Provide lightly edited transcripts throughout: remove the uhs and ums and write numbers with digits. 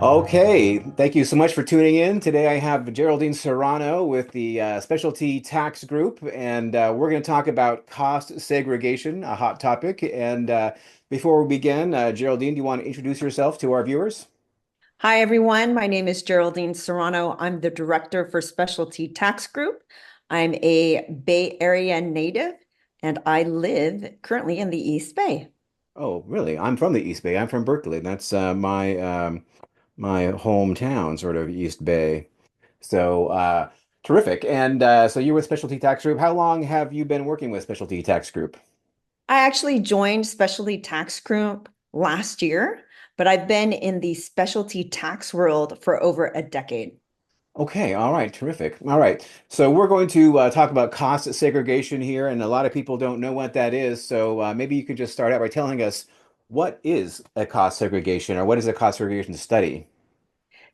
Okay, thank you so much for tuning in. Today I have Geraldine Serrano with the Specialty Tax Group, and we're going to talk about cost segregation, a hot topic. And before we begin, Geraldine, do you want to introduce yourself to our viewers? Hi, everyone. My name is Geraldine Serrano. I'm the director for Specialty Tax Group. I'm a Bay Area native, and I live currently in the East Bay. Oh, really? I'm from the East Bay. I'm from Berkeley. That's my hometown, sort of East Bay. So terrific. And so you're with Specialty Tax Group. How long have you been working with Specialty Tax Group? I actually joined Specialty Tax Group last year, but I've been in the specialty tax world for over a decade. Okay, all right, terrific. All right, so we're going to talk about cost segregation here, and a lot of people don't know what that is. So maybe you could just start out by telling us what is a cost segregation or what is a cost segregation study?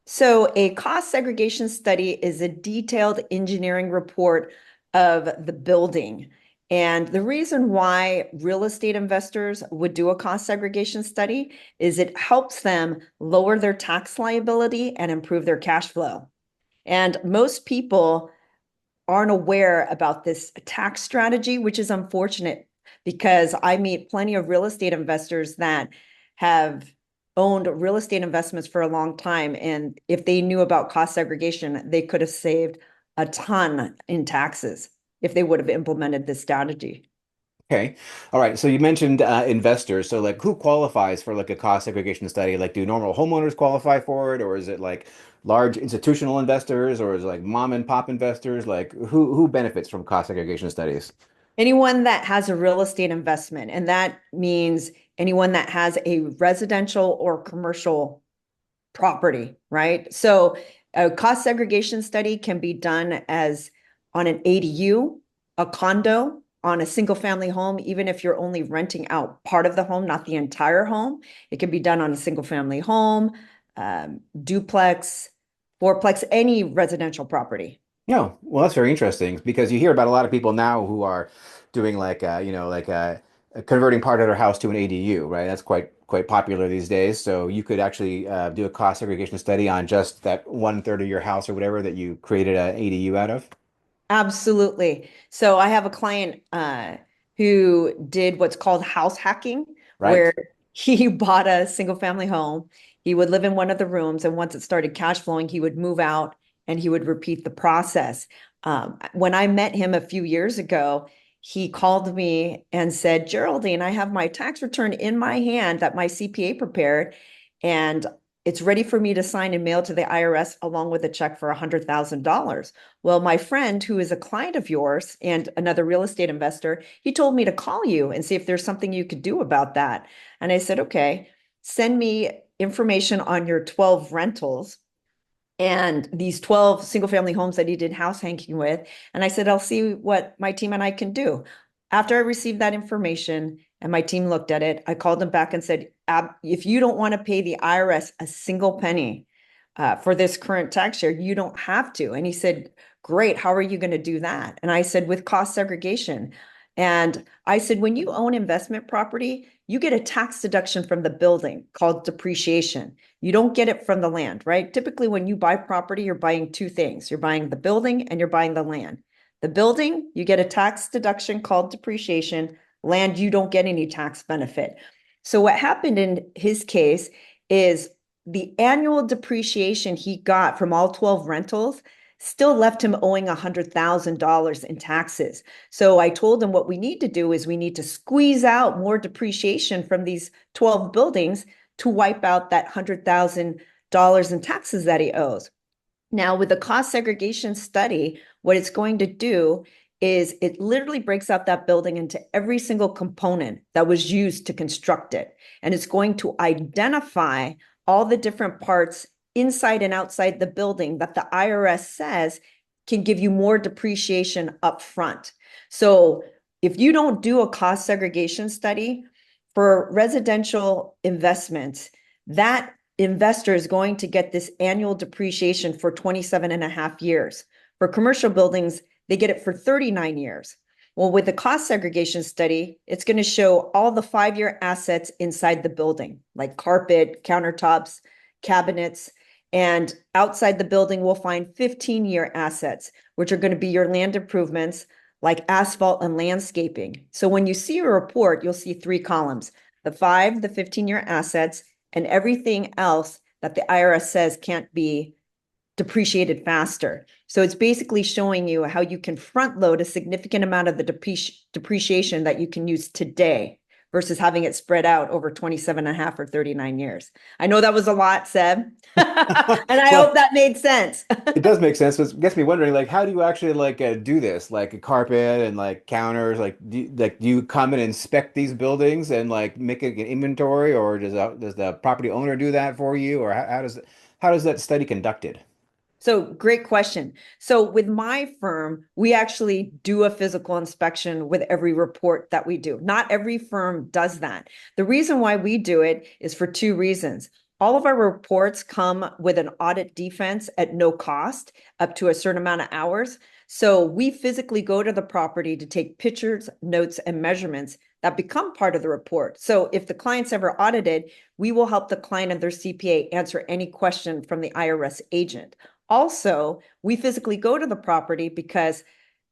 So, a cost segregation study is a detailed engineering report of the building. And the reason why real estate investors would do a cost segregation study is it helps them lower their tax liability and improve their cash flow. And most people aren't aware about this tax strategy, which is unfortunate because I meet plenty of real estate investors that have owned real estate investments for a long time. And if they knew about cost segregation, they could have saved a ton in taxes if they would have implemented this strategy. Okay, all right. So you mentioned investors. So like, who qualifies for like a cost segregation study? Like, do normal homeowners qualify for it, or is it like large institutional investors, or is it like mom and pop investors? Like, who benefits from cost segregation studies? Anyone that has a real estate investment, and that means anyone that has a residential or commercial property, right? So a cost segregation study can be done as on an ADU, a condo, on a single family home, even if you're only renting out part of the home, not the entire home. It can be done on a single family home, duplex, fourplex, any residential property. Yeah, well, that's very interesting because you hear about a lot of people now who are doing like converting part of their house to an ADU, right? That's quite popular these days. So you could actually do a cost segregation study on just that one third of your house or whatever that you created an ADU out of, Absolutely. So I have a client who did what's called house hacking, right? where he bought a single family home. He would live in one of the rooms, and once it started cash flowing, he would move out and he would repeat the process. When I met him a few years ago, he called me and said, Geraldine, I have my tax return in my hand that my CPA prepared, and it's ready for me to sign and mail to the IRS along with a check for $100,000. Well, my friend, who is a client of yours and another real estate investor, he told me to call you and see if there's something you could do about that. And I said, okay, send me information on your 12 rentals and these 12 single family homes that he did house hacking with. And I said, I'll see what my team and I can do. After I received that information and my team looked at it, I called them back and said, if you don't want to pay the IRS a single penny for this current tax year, you don't have to. And he said, great. How are you going to do that? And I said, with cost segregation. And I said, when you own investment property, you get a tax deduction from the building called depreciation. You don't get it from the land, right? Typically, when you buy property, you're buying two things. You're buying the building and you're buying the land. The building, you get a tax deduction called depreciation. Land, you don't get any tax benefit. So what happened in his case is the annual depreciation he got from all 12 rentals still left him owing $100,000 in taxes. So I told him what we need to do is we need to squeeze out more depreciation from these 12 buildings to wipe out that $100,000 in taxes that he owes. Now, with the cost segregation study, what it's going to do is it literally breaks out that building into every single component that was used to construct it. And it's going to identify all the different parts inside and outside the building that the IRS says can give you more depreciation up front. So if you don't do a cost segregation study for residential investments, that investor is going to get this annual depreciation for 27 and a half years. For commercial buildings, they get it for 39 years. Well, with the cost segregation study, it's going to show all the 5-year assets inside the building, like carpet, countertops, cabinets. And outside the building, we'll find 15-year assets, which are going to be your land improvements like asphalt and landscaping. So when you see a report, you'll see three columns: the 15-year assets, and everything else that the IRS says can't be depreciated faster. So it's basically showing you how you can front load a significant amount of the depreciation that you can use today versus having it spread out over 27 and a half or 39 years. I know that was a lot, Seb, and I hope Well, that made sense. it does make sense, but it gets me wondering, like, how do you actually like do this, like a carpet and like counters, do you come and inspect these buildings and like make an inventory, or does the property owner do that for you, or how does that study conducted? So great question. So with my firm, we actually do a physical inspection with every report that we do. Not every firm does that. The reason why we do it is for two reasons. All of our reports come with an audit defense at no cost, up to a certain amount of hours. So we physically go to the property to take pictures, notes, and measurements that become part of the report. So if the client's ever audited, we will help the client and their CPA answer any question from the IRS agent. Also, we physically go to the property because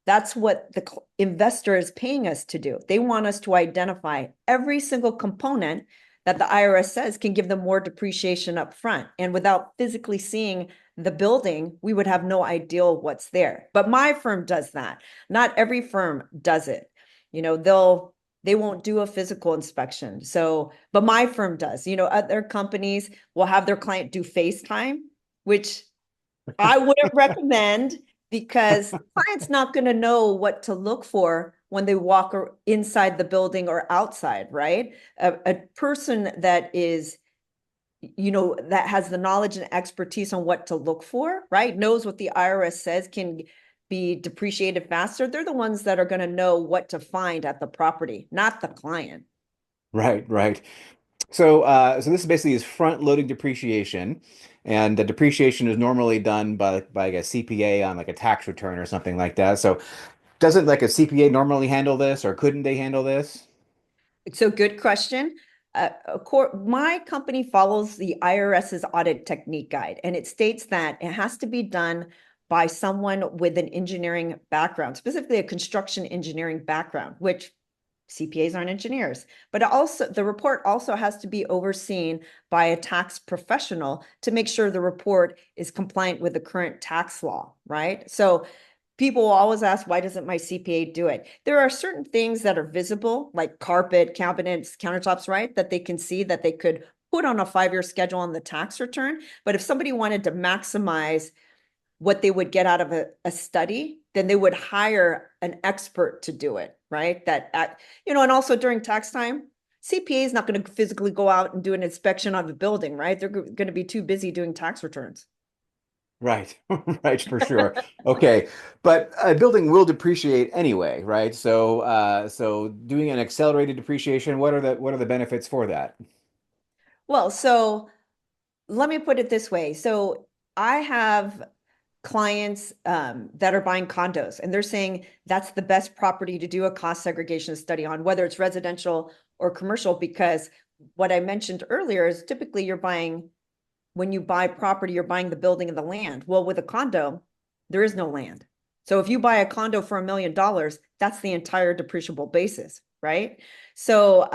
that's what the investor is paying us to do. They want us to identify every single component that the IRS says can give them more depreciation up front. And without physically seeing the building, we would have no idea what's there. But my firm does that. Not every firm does it. They won't do a physical inspection. So, but my firm does. Other companies will have their client do FaceTime, which I wouldn't recommend, because the client's not going to know what to look for when they walk inside the building or outside, right? A person that has the knowledge and expertise on what to look for, right? Knows what the IRS says can be depreciated faster. They're the ones that are going to know what to find at the property, not the client. Right, right. So this is basically is front-loading depreciation, and the depreciation is normally done by like a CPA on like a tax return or something like that. So doesn't like a CPA normally handle this, or couldn't they handle this? So good question. My company follows the IRS's audit technique guide, and it states that it has to be done by someone with an engineering background, specifically a construction engineering background, which CPAs aren't engineers. But the report also has to be overseen by a tax professional to make sure the report is compliant with the current tax law, right? So people will always ask, why doesn't my CPA do it? There are certain things that are visible, like carpet, cabinets, countertops, right? That they can see, that they could put on a 5-year schedule on the tax return. But if somebody wanted to maximize what they would get out of a study, then they would hire an expert to do it, right? And also during tax time, CPA is not going to physically go out and do an inspection of the building, right? They're going to be too busy doing tax returns. Right, right, for sure. Okay, but a building will depreciate anyway, right? So doing an accelerated depreciation, what are the benefits for that? Well, so let me put it this way. So I have clients that are buying condos, and they're saying that's the best property to do a cost segregation study on, whether it's residential or commercial, because what I mentioned earlier is typically when you buy property, you're buying the building and the land. Well, with a condo, there is no land. So if you buy a condo for $1 million, that's the entire depreciable basis, right? So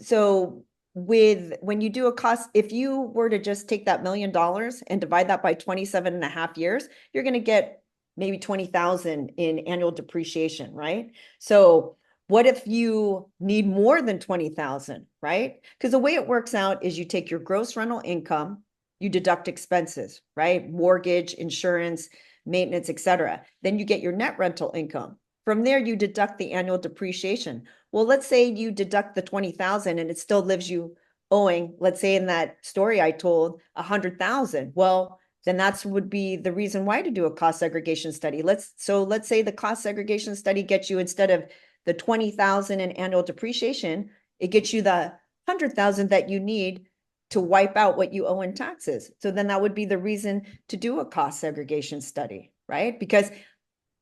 so when you do a cost, if you were to just take that $1 million and divide that by 27 and a half years, you're going to get maybe 20,000 in annual depreciation, right? So what if you need more than 20,000, right? Because the way it works out is you take your gross rental income, you deduct expenses, right? Mortgage, insurance, maintenance, etc. Then you get your net rental income. From there, you deduct the annual depreciation. Well, let's say you deduct the 20,000 and it still leaves you owing, let's say in that story I told, 100,000. Well, then that's would be the reason why to do a cost segregation study. Let's say the cost segregation study gets you, instead of the 20,000 in annual depreciation, it gets you the 100,000 that you need to wipe out what you owe in taxes. So then that would be the reason to do a cost segregation study, right? Because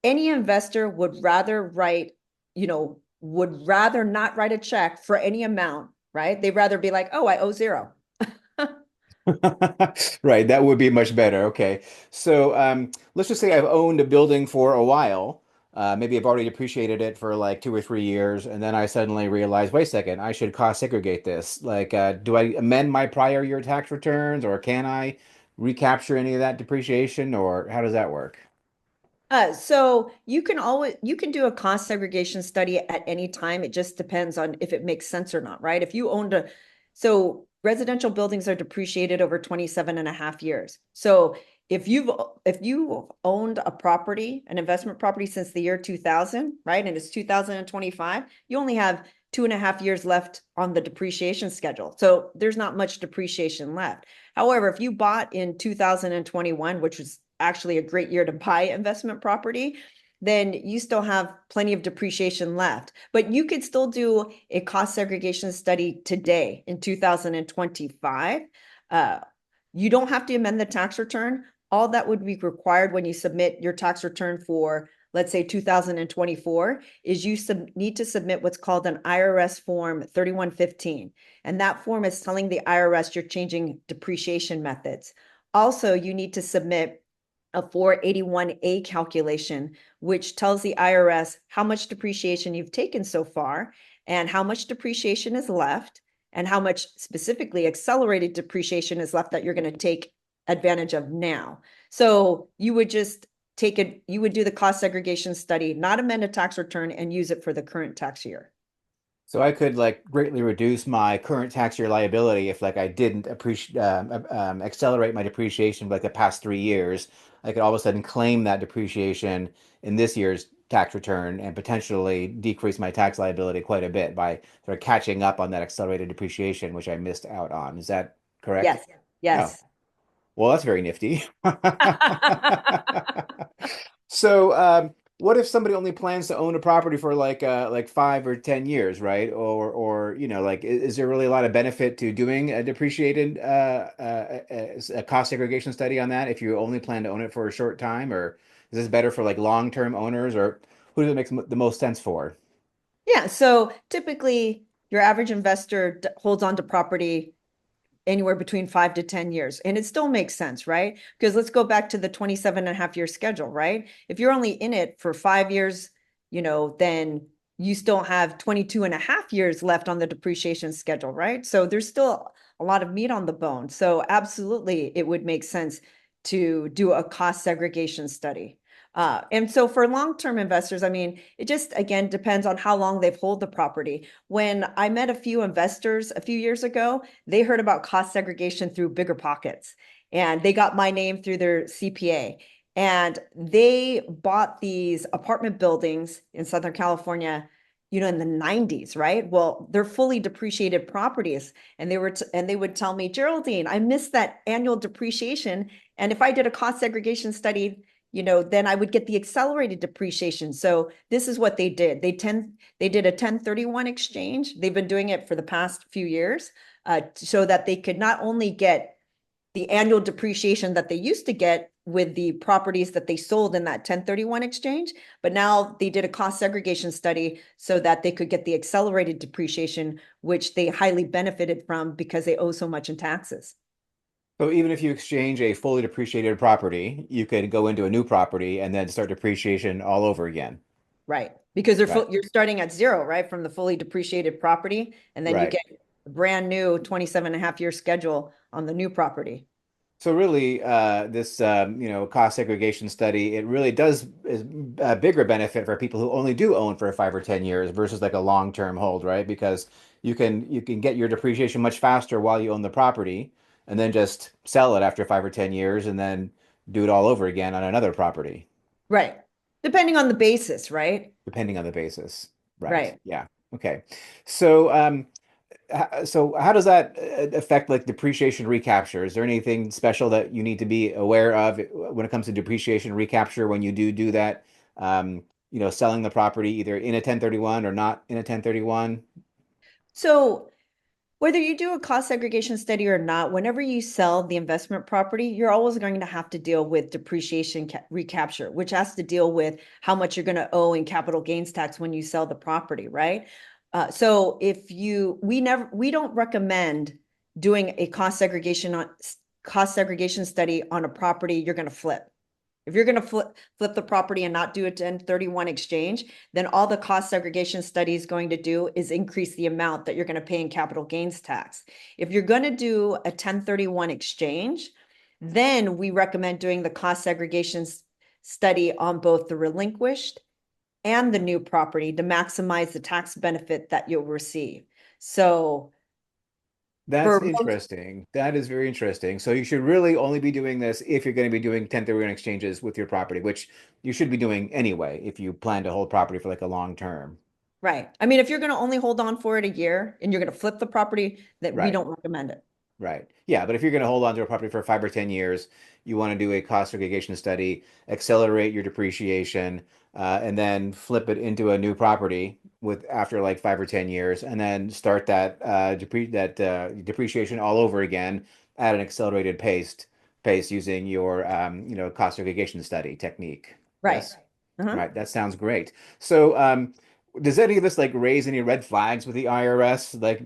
any investor would rather not write a check for any amount, right? They'd rather be like, oh, I owe zero. Right, that would be much better. Okay. So let's just say I've owned a building for a while. Maybe I've already depreciated it for like 2 or 3 years, and then I suddenly realize, wait a second, I should cost segregate this. Like, do I amend my prior year tax returns, or can I recapture any of that depreciation, or how does that work? So you can do a cost segregation study at any time. It just depends on if it makes sense or not, right? If you owned a, so residential buildings are depreciated over 27 and a half years. So if you owned a property, an investment property since the year 2000, right? And it's 2025, you only have 2.5 years left on the depreciation schedule. So there's not much depreciation left. However, if you bought in 2021, which was actually a great year to buy investment property, then you still have plenty of depreciation left. But you could still do a cost segregation study today in 2025. Uh, you don't have to amend the tax return. All that would be required when you submit your tax return for, let's say, 2024, is you need to submit what's called an IRS form 3115. And that form is telling the IRS you're changing depreciation methods. Also, you need to submit a 481A calculation, which tells the IRS how much depreciation you've taken so far and how much depreciation is left and how much specifically accelerated depreciation is left that you're going to take advantage of now. So you would just take it, you would do the cost segregation study, not amend a tax return and use it for the current tax year. So I could like greatly reduce my current tax year liability if like I didn't appreciate accelerate my depreciation for like the past 3 years. I could all of a sudden claim that depreciation in this year's tax return and potentially decrease my tax liability quite a bit by sort of catching up on that accelerated depreciation, which I missed out on. Is that correct? Yes, Oh, yes. well, that's very nifty. So, what if somebody only plans to own a property for like 5 or 10 years, right? Or like, is there really a lot of benefit to doing a depreciated a cost segregation study on that if you only plan to own it for a short time, or is this better for like long-term owners, or who does it make the most sense for? Yeah, so typically your average investor holds on to property anywhere between 5 to 10 years. And it still makes sense, right? Because let's go back to the 27.5 year schedule, right? If you're only in it for 5 years, then you still have 22 and a half years left on the depreciation schedule, right? So there's still a lot of meat on the bone. So absolutely, it would make sense to do a cost segregation study. And so for long-term investors, I mean, it just again depends on how long they've held the property. When I met a few investors a few years ago, they heard about cost segregation through Bigger Pockets, and they got my name through their CPA. And they bought these apartment buildings in Southern California, in the 90s, right? Well, they're fully depreciated properties. And they would tell me, Geraldine, I missed that annual depreciation. And if I did a cost segregation study, then I would get the accelerated depreciation. So this is what they did. They did a 1031 exchange. They've been doing it for the past few years, so that they could not only get the annual depreciation that they used to get with the properties that they sold in that 1031 exchange, but now they did a cost segregation study so that they could get the accelerated depreciation, which they highly benefited from because they owe so much in taxes. So even if you exchange a fully depreciated property, you could go into a new property and then start depreciation all over again. Right. Because Right. you're starting at zero, right? From the fully depreciated property. And then you Right. get a brand new 27.5 year schedule on the new property. So really, this cost segregation study, it really does is a bigger benefit for people who only do own for 5 or 10 years versus like a long-term hold, right? Because you can get your depreciation much faster while you own the property, and then just sell it after 5 or 10 years, and then do it all over again on another property, Right. Depending on the basis, right? depending on the basis. Right. Right. Yeah. Okay. So so how does that affect like depreciation recapture? Is there anything special that you need to be aware of when it comes to depreciation recapture when you do that? Selling the property either in a 1031 or not in a 1031. So whether you do a cost segregation study or not, whenever you sell the investment property, you're always going to have to deal with depreciation recapture, which has to deal with how much you're going to owe in capital gains tax when you sell the property, right? So if you, we don't recommend doing a cost segregation study on a property you're going to flip. If you're going to flip the property and not do a 1031 exchange, then all the cost segregation study is going to do is increase the amount that you're going to pay in capital gains tax. If you're going to do a 1031 exchange, then we recommend doing the cost segregation study on both the relinquished and the new property to maximize the tax benefit that you'll receive. So That's for most, interesting. That is very interesting. So you should really only be doing this if you're going to be doing 1031 exchanges with your property, which you should be doing anyway if you plan to hold property for like a long term. right. I mean, if you're going to only hold on for it a year and you're going to flip the property, that we Right. don't recommend it. Right. Yeah, but if you're going to hold on to a property for 5 or 10 years, you want to do a cost segregation study, accelerate your depreciation, and then flip it into a new property with after like 5 or 10 years, and then start that depreciation all over again at an accelerated pace using your cost segregation study technique. Right. Yes. Uh-huh. Right. That sounds great. So, does any of this like raise any red flags with the IRS? Like,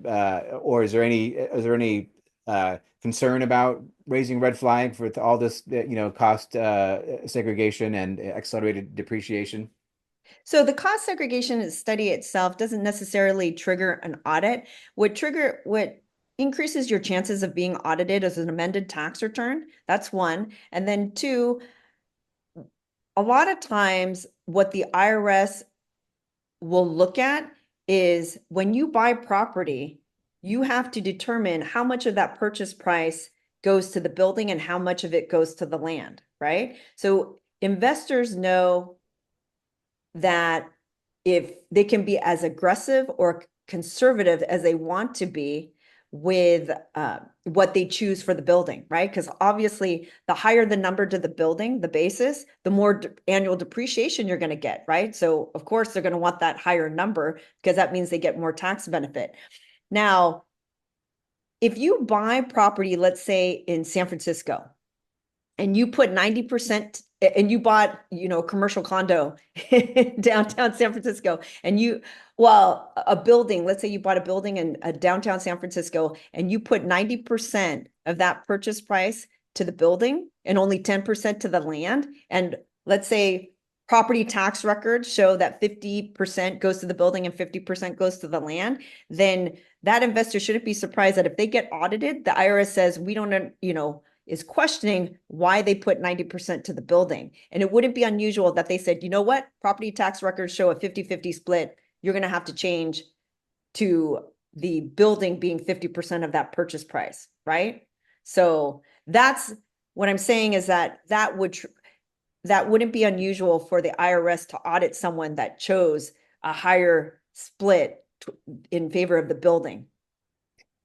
or is there any concern about raising red flag for all this, cost segregation and accelerated depreciation? So the cost segregation study itself doesn't necessarily trigger an audit. What increases your chances of being audited is an amended tax return. That's one. And then two, a lot of times what the IRS will look at is when you buy property, you have to determine how much of that purchase price goes to the building and how much of it goes to the land, right? So investors know that if they can be as aggressive or conservative as they want to be with what they choose for the building, right? Because obviously, the higher the number to the building, the basis, the more annual depreciation you're going to get, right? So, of course, they're going to want that higher number because that means they get more tax benefit. Now, if you buy property, let's say in San Francisco, and you put 90% and you bought, a commercial condo in downtown San Francisco and well, a building, let's say you bought a building in downtown San Francisco and you put 90% of that purchase price to the building and only 10% to the land. And let's say property tax records show that 50% goes to the building and 50% goes to the land, then that investor shouldn't be surprised that if they get audited, the IRS says, we don't, is questioning why they put 90% to the building. And it wouldn't be unusual that they said, you know what, property tax records show a 50-50 split. You're going to have to change to the building being 50% of that purchase price, right? So that's what I'm saying is that wouldn't be unusual for the IRS to audit someone that chose a higher split in favor of the building.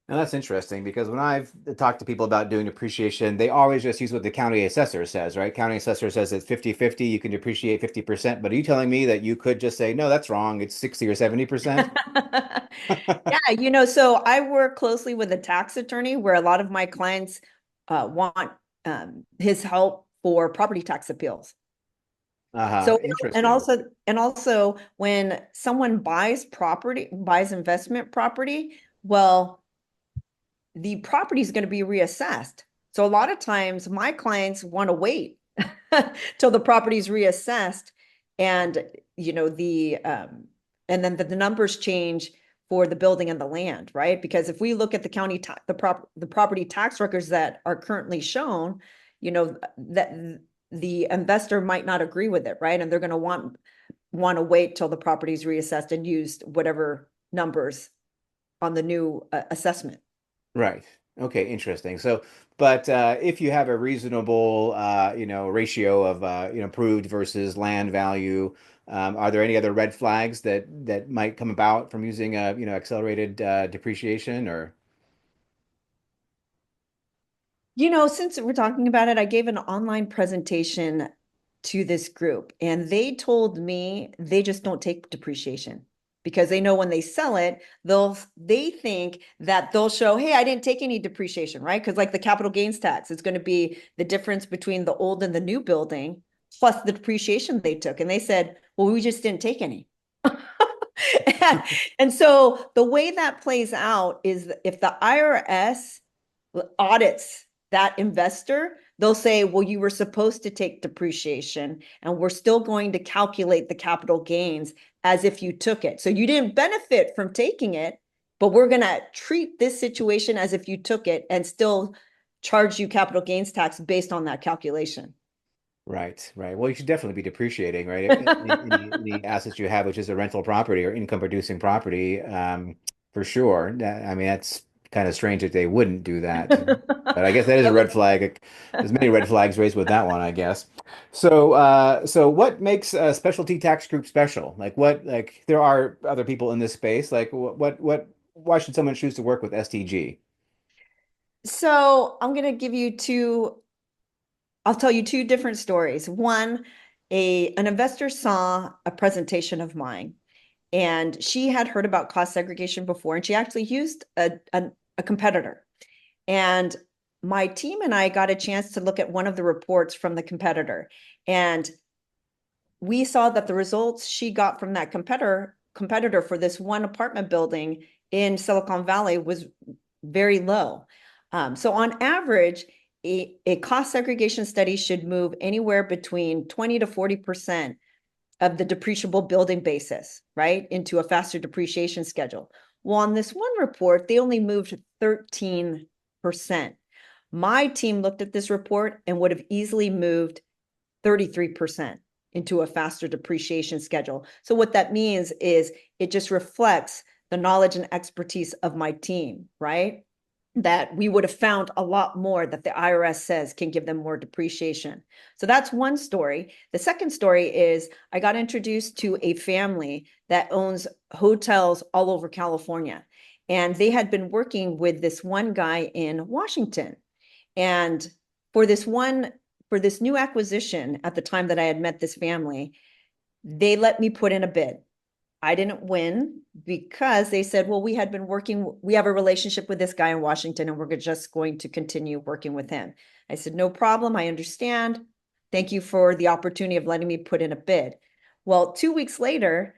Now that's interesting because when I've talked to people about doing depreciation, they always just use what the county assessor says, right? County assessor says it's 50-50, you can depreciate 50%. But are you telling me that you could just say, no, that's wrong, it's 60 or 70%? Yeah, so I work closely with a tax attorney where a lot of my clients want his help for property tax appeals. Uh-huh. So, and Interesting. also, and also when someone buys investment property, well, the property is going to be reassessed. So a lot of times my clients want to wait till the property is reassessed and and then the numbers change for the building and the land, right? Because if we look at the the property tax records that are currently shown, that the investor might not agree with it, right? And they're going to want to wait till the property is reassessed and used whatever numbers on the new assessment. Right. Okay, interesting. So, but if you have a reasonable, ratio of, approved versus land value, are there any other red flags that might come about from using accelerated depreciation or? Since we're talking about it, I gave an online presentation to this group, and they told me they just don't take depreciation because they know when they sell it, they think that they'll show, hey, I didn't take any depreciation, right? Because like the capital gains tax, it's going to be the difference between the old and the new building plus the depreciation they took. And they said, well, we just didn't take any. and, and so the way that plays out is if the IRS audits that investor, they'll say, well, you were supposed to take depreciation and we're still going to calculate the capital gains as if you took it. So you didn't benefit from taking it, but we're going to treat this situation as if you took it and still charge you capital gains tax based on that calculation. Right, right. Well, you should definitely be depreciating, right? Any assets you have, which is a rental property or income producing property, for sure. I mean, that's kind of strange that they wouldn't do that. But I guess that is a red flag. There's many red flags raised with that one, I guess. So what makes a specialty tax group special? Like there are other people in this space. Like why should someone choose to work with STG? So I'm going to give you two, I'll tell you two different stories. One, an investor saw a presentation of mine and she had heard about cost segregation before, and she actually used a competitor. And my team and I got a chance to look at one of the reports from the competitor. And we saw that the results she got from that competitor for this one apartment building in Silicon Valley was very low. So on average, a cost segregation study should move anywhere between 20 to 40% of the depreciable building basis, right, into a faster depreciation schedule. Well, on this one report, they only moved 13%. My team looked at this report and would have easily moved 33% into a faster depreciation schedule. So what that means is it just reflects the knowledge and expertise of my team, right? That we would have found a lot more that the IRS says can give them more depreciation. So that's one story. The second story is I got introduced to a family that owns hotels all over California. And they had been working with this one guy in Washington. And for this new acquisition at the time that I had met this family, they let me put in a bid. I didn't win because they said, well, we have a relationship with this guy in Washington and we're just going to continue working with him. I said, no problem. I understand. Thank you for the opportunity of letting me put in a bid. Well, 2 weeks later,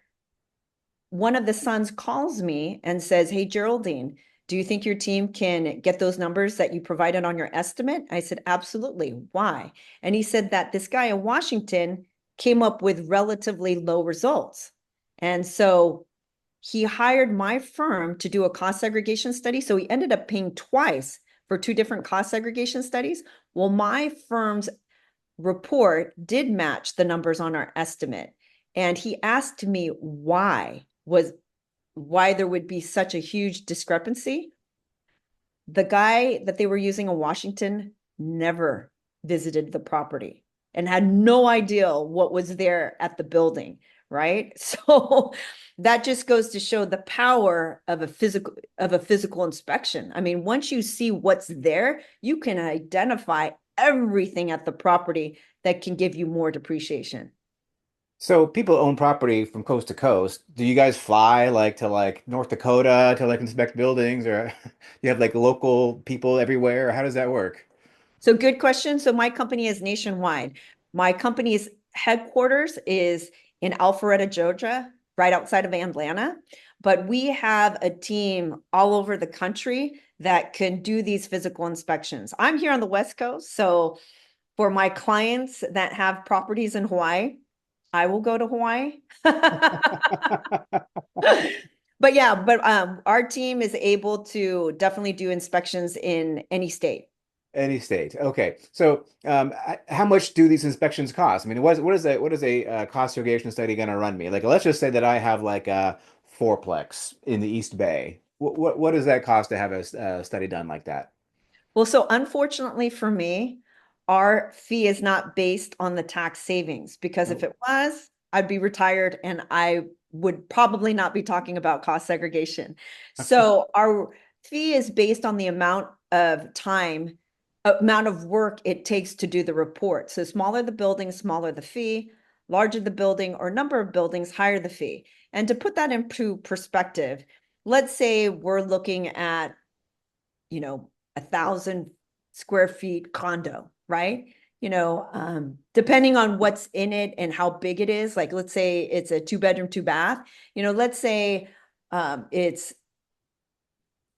one of the sons calls me and says, hey, Geraldine, do you think your team can get those numbers that you provided on your estimate? I said, absolutely. Why? And he said that this guy in Washington came up with relatively low results. And so he hired my firm to do a cost segregation study. So he ended up paying twice for two different cost segregation studies. Well, my firm's report did match the numbers on our estimate. And he asked me why there would be such a huge discrepancy. The guy that they were using in Washington never visited the property and had no idea what was there at the building, right? So that just goes to show the power of a physical inspection. I mean, once you see what's there, you can identify everything at the property that can give you more depreciation. So people own property from coast to coast. Do you guys fly like to like North Dakota to like inspect buildings, or you have like local people everywhere? How does that work? So good question. So my company is nationwide. My company's headquarters is in Alpharetta, Georgia, right outside of Atlanta. But we have a team all over the country that can do these physical inspections. I'm here on the West Coast. So for my clients that have properties in Hawaii, I will go to Hawaii. But yeah, our team is able to definitely do inspections in any state. Any state. Okay. So, how much do these inspections cost? I mean, what is a cost segregation study going to run me? Like, let's just say that I have like a fourplex in the East Bay. What does that cost to have a study done like that? Well, so unfortunately for me, our fee is not based on the tax savings because if Oh. it was, I'd be retired and I would probably not be talking about cost segregation. So our fee is based on the amount of time, amount of work it takes to do the report. So smaller the building, smaller the fee, larger the building or number of buildings, higher the fee. And to put that into perspective, let's say we're looking at 1,000 square feet condo, right? Depending on what's in it and how big it is, like let's say it's a 2 bedroom, 2 bath, let's say it's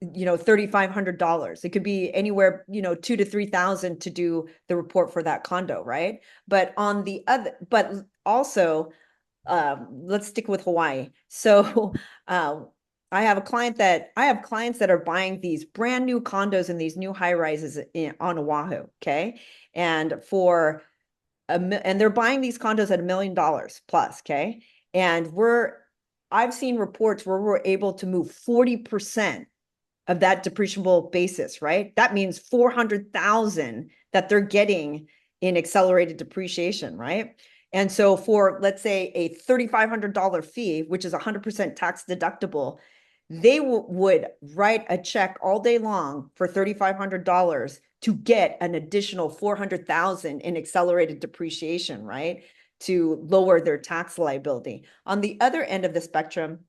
$3,500. It could be anywhere, 2 to 3,000 to do the report for that condo, right? But also, let's stick with Hawaii. So, I have clients that are buying these brand new condos and these new high rises on Oahu. Okay. And and they're buying these condos at $1 million plus. Okay. And I've seen reports where we're able to move 40% of that depreciable basis, right? That means 400,000 that they're getting in accelerated depreciation, right? And so for, let's say, a $3,500 fee, which is 100% tax deductible, they would write a check all day long for $3,500 to get an additional 400,000 in accelerated depreciation, right? To lower their tax liability. On the other end of the spectrum,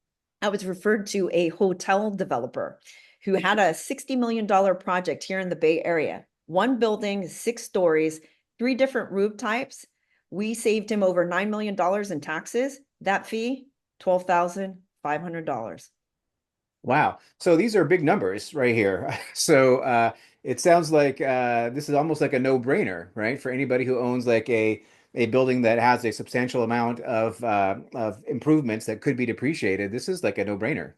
I was referred to a hotel developer who had a $60 million project here in the Bay Area. One building, 6 stories, 3 different roof types. We saved him over $9 million in taxes. That fee, $12,500. Wow. So these are big numbers right here. So it sounds like this is almost like a no-brainer, right? For anybody who owns like a building that has a substantial amount of improvements that could be depreciated. This is like a no-brainer.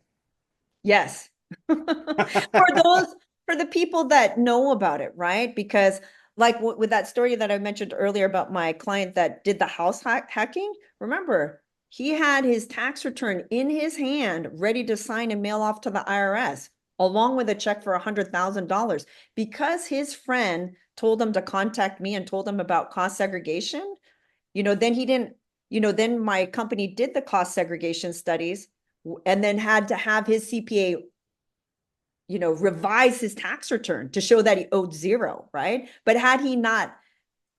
Yes. For the people that know about it, right? Because like with that story that I mentioned earlier about my client that did the house hacking, remember, he had his tax return in his hand, ready to sign and mail off to the IRS, along with a check for $100,000 because his friend told him to contact me and told him about cost segregation. Then he didn't, then my company did the cost segregation studies and then had to have his CPA revise his tax return to show that he owed zero, right? But had he not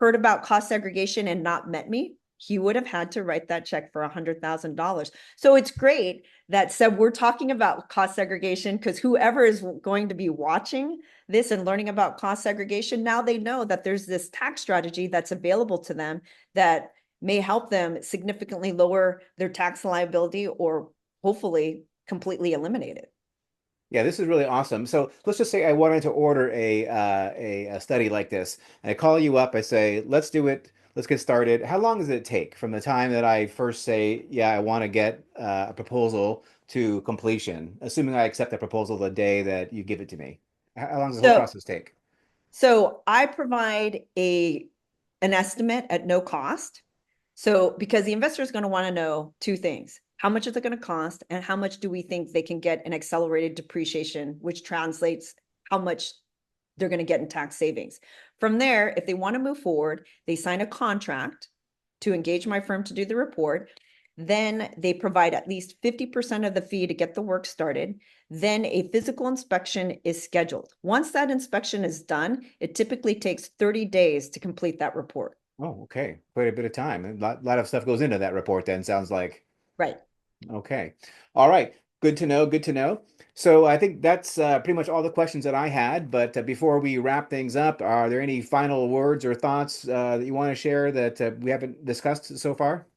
heard about cost segregation and not met me, he would have had to write that check for $100,000. So it's great that Seb, we're talking about cost segregation because whoever is going to be watching this and learning about cost segregation, now they know that there's this tax strategy that's available to them that may help them significantly lower their tax liability or hopefully completely eliminate it. Yeah, this is really awesome. So let's just say I wanted to order a study like this, and I call you up. I say, "Let's do it. Let's get started." How long does it take from the time that I first say, "Yeah, I want to get a proposal" to completion, assuming I accept the proposal the day that you give it to me? How long does the whole So process take? So I provide an estimate at no cost. So because the investor is going to want to know 2 things. How much is it going to cost and how much do we think they can get in accelerated depreciation, which translates how much they're going to get in tax savings. From there, if they want to move forward, they sign a contract to engage my firm to do the report. Then they provide at least 50% of the fee to get the work started. Then a physical inspection is scheduled. Once that inspection is done, it typically takes 30 days to complete that report. Oh, okay. Quite a bit of time. A lot of stuff goes into that report then, sounds like. Right. Okay. All right. Good to know. Good to know. So I think that's pretty much all the questions that I had. But before we wrap things up, are there any final words or thoughts that you want to share that we haven't discussed so far?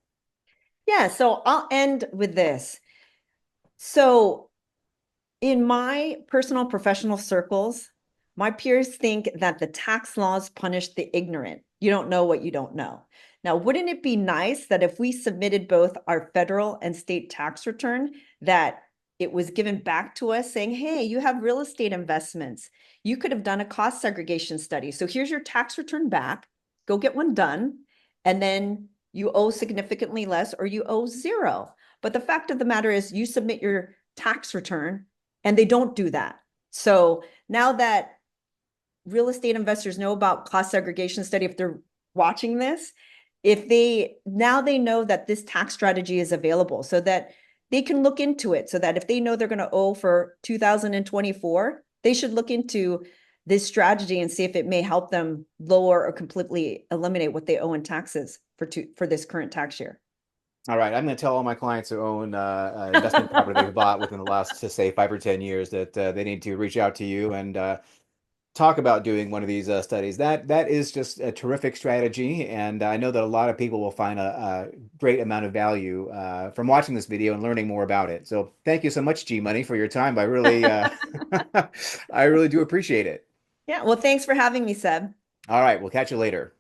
Yeah, so I'll end with this. So in my personal professional circles, my peers think that the tax laws punish the ignorant. You don't know what you don't know. Now, wouldn't it be nice that if we submitted both our federal and state tax return, that it was given back to us saying, hey, you have real estate investments. You could have done a cost segregation study. So here's your tax return back. Go get one done. And then you owe significantly less or you owe zero. But the fact of the matter is, you submit your tax return and they don't do that. So now that real estate investors know about cost segregation study, if they're watching this, if they now they know that this tax strategy is available so that they can look into it so that if they know they're going to owe for 2024, they should look into this strategy and see if it may help them lower or completely eliminate what they owe in taxes for this current tax year. All right. I'm going to tell all my clients who own investment property they've bought within the last, to say, 5 or 10 years that they need to reach out to you and talk about doing one of these studies. That is just a terrific strategy, and I know that a lot of people will find a great amount of value from watching this video and learning more about it. So thank you so much, G Money, for your time. I really, I really do appreciate it. Yeah, well, thanks for having me, Seb. All right, we'll catch you later.